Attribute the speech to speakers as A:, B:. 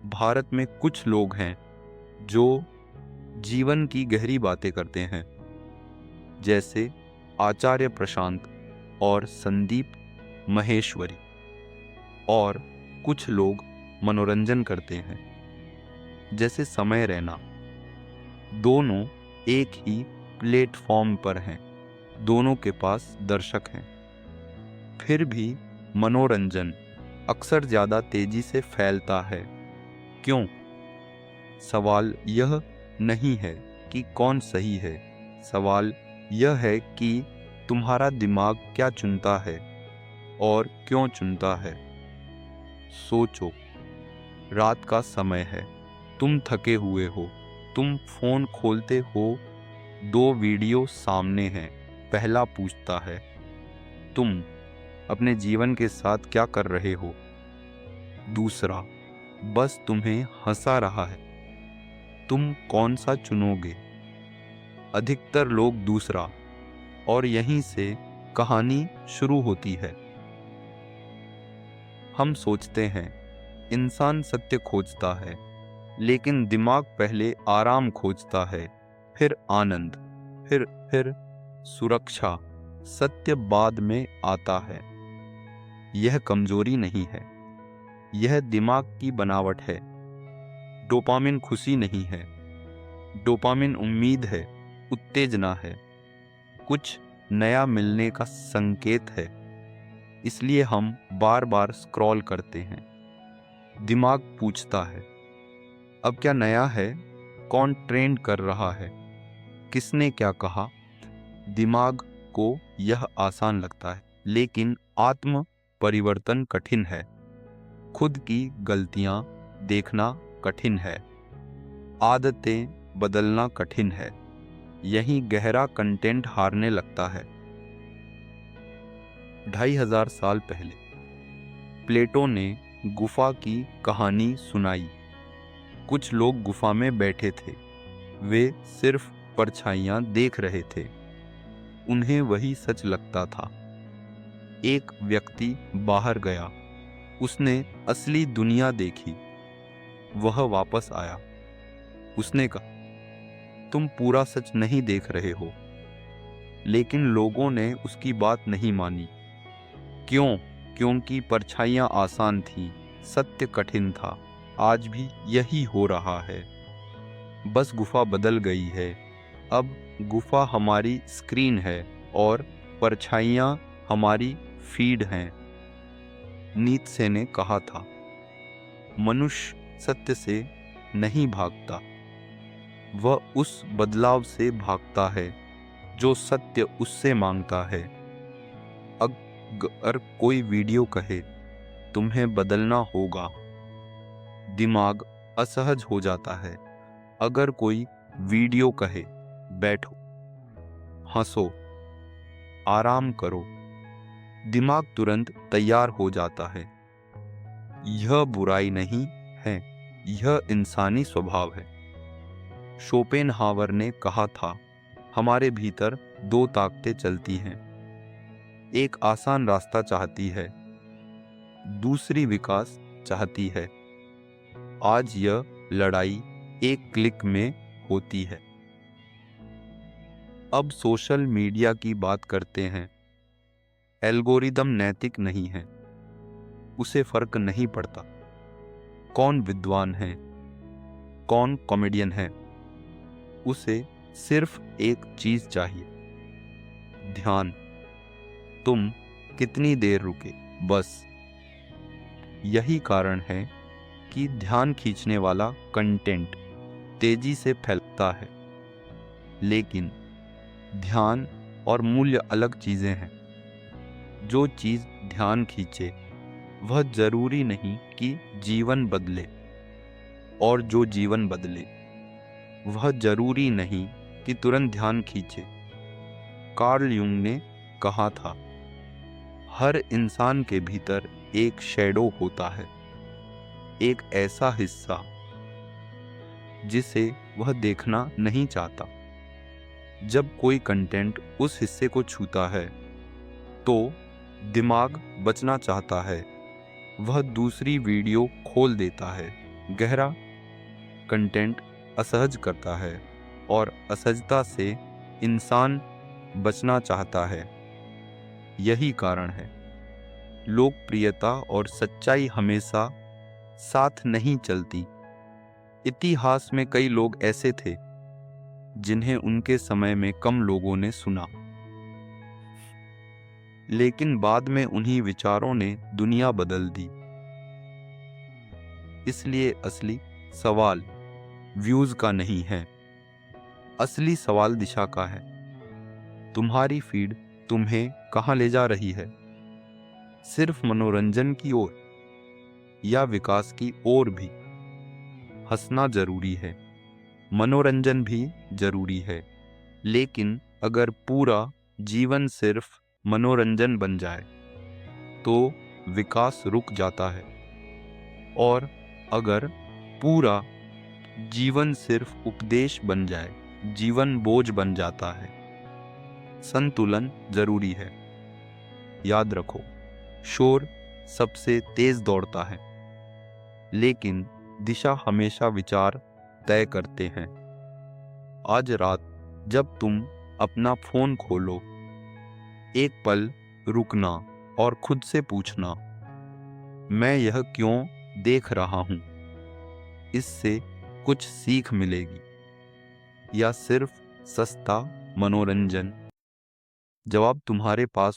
A: भारत में कुछ लोग हैं जो जीवन की गहरी बातें करते हैं, जैसे आचार्य प्रशांत और संदीप महेश्वरी। और कुछ लोग मनोरंजन करते हैं, जैसे समय रैना। दोनों एक ही प्लेटफॉर्म पर हैं, दोनों के पास दर्शक हैं। फिर भी मनोरंजन अक्सर ज़्यादा तेजी से फैलता है। क्यों? सवाल यह नहीं है कि कौन सही है, सवाल यह है कि तुम्हारा दिमाग क्या चुनता है और क्यों चुनता है। सोचो, रात का समय है, तुम थके हुए हो, तुम फोन खोलते हो, दो वीडियो सामने हैं। पहला पूछता है, तुम अपने जीवन के साथ क्या कर रहे हो? दूसरा बस तुम्हें हंसा रहा है। तुम कौन सा चुनोगे? अधिकतर लोग दूसरा, और यहीं से कहानी शुरू होती है। हम सोचते हैं इंसान सत्य खोजता है, लेकिन दिमाग पहले आराम खोजता है, फिर आनंद, फिर सुरक्षा। सत्य बाद में आता है। यह कमजोरी नहीं है, यह दिमाग की बनावट है। डोपामिन खुशी नहीं है, डोपामिन उम्मीद है, उत्तेजना है, कुछ नया मिलने का संकेत है। इसलिए हम बार बार स्क्रॉल करते हैं। दिमाग पूछता है, अब क्या नया है? कौन ट्रेंड कर रहा है? किसने क्या कहा? दिमाग को यह आसान लगता है, लेकिन आत्म परिवर्तन कठिन है। खुद की गलतियां देखना कठिन है, आदतें बदलना कठिन है। यही गहरा कंटेंट हारने लगता है। 2500 साल पहले प्लेटो ने गुफा की कहानी सुनाई। कुछ लोग गुफा में बैठे थे, वे सिर्फ परछाइयां देख रहे थे। उन्हें वही सच लगता था। एक व्यक्ति बाहर गया, उसने असली दुनिया देखी। वह वापस आया, उसने कहा, तुम पूरा सच नहीं देख रहे हो। लेकिन लोगों ने उसकी बात नहीं मानी। क्यों? क्योंकि परछाइयां आसान थीं, सत्य कठिन था। आज भी यही हो रहा है, बस गुफा बदल गई है। अब गुफा हमारी स्क्रीन है और परछाइयां हमारी फीड हैं। नीत्शे ने कहा था, मनुष्य सत्य से नहीं भागता, वह उस बदलाव से भागता है जो सत्य उससे मांगता है। अगर कोई वीडियो कहे तुम्हें बदलना होगा, दिमाग असहज हो जाता है। अगर कोई वीडियो कहे बैठो, हंसो, आराम करो, दिमाग तुरंत तैयार हो जाता है। यह बुराई नहीं है, यह इंसानी स्वभाव है। शोपेनहावर ने कहा था, हमारे भीतर दो ताकतें चलती हैं, एक आसान रास्ता चाहती है, दूसरी विकास चाहती है। आज यह लड़ाई एक क्लिक में होती है। अब सोशल मीडिया की बात करते हैं। एल्गोरिदम नैतिक नहीं है, उसे फर्क नहीं पड़ता कौन विद्वान है, कौन कॉमेडियन है। उसे सिर्फ एक चीज चाहिए, ध्यान। तुम कितनी देर रुके, बस। यही कारण है कि ध्यान खींचने वाला कंटेंट तेजी से फैलता है। लेकिन ध्यान और मूल्य अलग चीजें हैं। जो चीज ध्यान खींचे वह जरूरी नहीं कि जीवन बदले, और जो जीवन बदले वह जरूरी नहीं कि तुरंत ध्यान खींचे। कार्ल युंग ने कहा था, हर इंसान के भीतर एक शैडो होता है, एक ऐसा हिस्सा जिसे वह देखना नहीं चाहता। जब कोई कंटेंट उस हिस्से को छूता है तो दिमाग बचना चाहता है, वह दूसरी वीडियो खोल देता है। गहरा कंटेंट असहज करता है और असहजता से इंसान बचना चाहता है। यही कारण है लोकप्रियता और सच्चाई हमेशा साथ नहीं चलती। इतिहास में कई लोग ऐसे थे जिन्हें उनके समय में कम लोगों ने सुना, लेकिन बाद में उन्हीं विचारों ने दुनिया बदल दी। इसलिए असली सवाल व्यूज का नहीं है, असली सवाल दिशा का है। तुम्हारी फीड तुम्हें कहाँ ले जा रही है? सिर्फ मनोरंजन की ओर या विकास की ओर भी? हंसना जरूरी है, मनोरंजन भी जरूरी है, लेकिन अगर पूरा जीवन सिर्फ मनोरंजन बन जाए तो विकास रुक जाता है, और अगर पूरा जीवन सिर्फ उपदेश बन जाए जीवन बोझ बन जाता है। संतुलन जरूरी है। याद रखो, शोर सबसे तेज दौड़ता है, लेकिन दिशा हमेशा विचार तय करते हैं। आज रात जब तुम अपना फोन खोलो, एक पल रुकना और खुद से पूछना, मैं यह क्यों देख रहा हूं? इससे कुछ सीख मिलेगी या सिर्फ सस्ता मनोरंजन? जवाब तुम्हारे पास